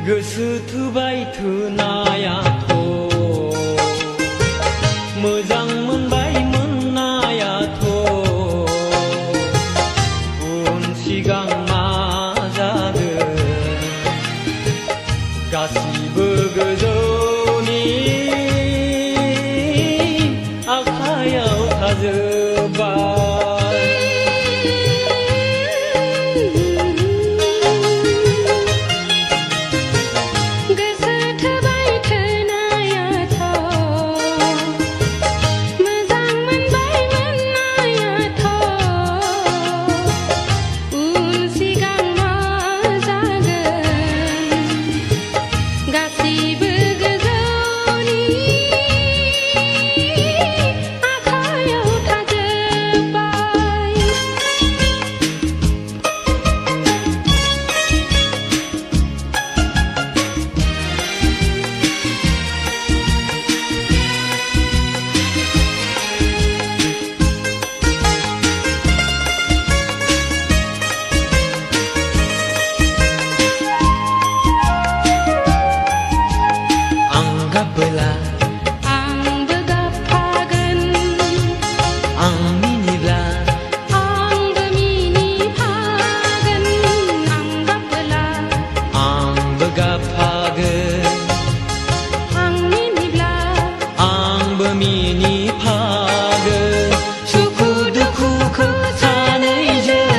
गोसो थुबाय थुनायाथ' मोजां मोनबाय मोननायाथ' उन सिगां मा जागोन गासिबो गोजौनि आखायाव थाजोब्बाय। Gabbala Angबो गाबफागोन आं मिनिब्ला आंबो मिनिफागोन आं गाबबोला आंबो गाबफागोन आं मिनिब्ला आंबो मिनिफागोन सुखु दुखुखौ सानैजों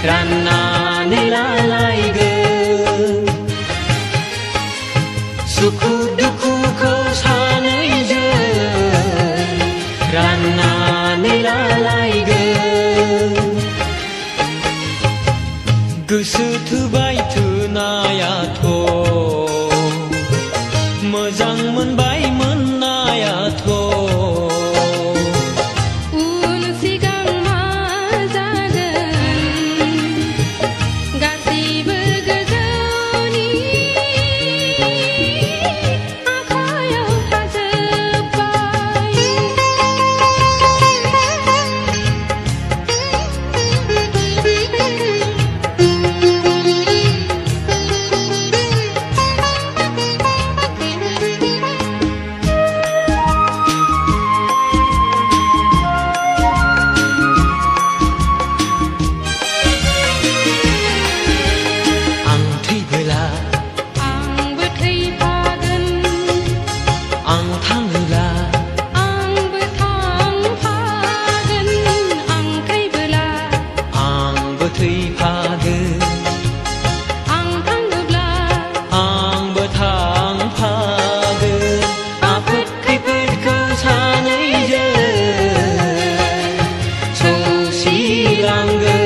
राननानै लालायगोन सुखु दुखुखौ सानैजों राननानै लालायगोन। गोसो थुबाय थुनायाथ' मोजां मोनबाय मोननायाथ' उन सिगां मा जागोन गासैबो गोजौनि आखायाव थाजोब्बाय। आं थैबोला आंबो थैफागोन आं थाङोब्ला आंबो थांफागोन आं थैबोला आंबो थैफागोन आं थाङोब्ला आंबो थांफागोन आफोद खैफोदखौ सानैजों सौसिलांगोन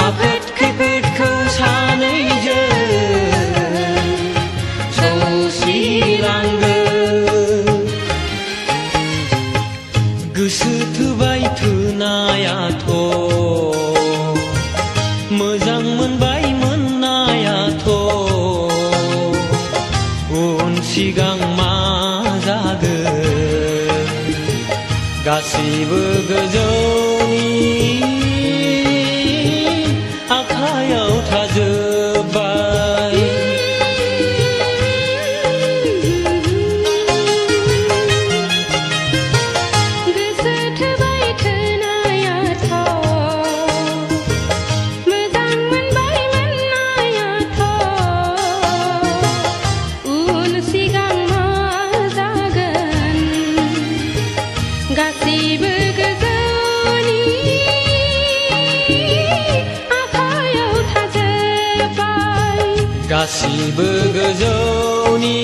आफोद खैफोदखौ सानैजों सौसिलांगोन। गोसो थुबाय थुनायाथ' मोजां मोनबाय मोननायाथ' उन सिगां मा जागोन गासिबो गोजौनि आखायाव थाजोब्बाय। गोसो थुबाय थुनायाथ' मोजां मोनबाय मोननायाथ' उन सिगां मा जागोन गासैबो गोजौनि आखायाव थाजोब्बाय। गासिबो गोजौनि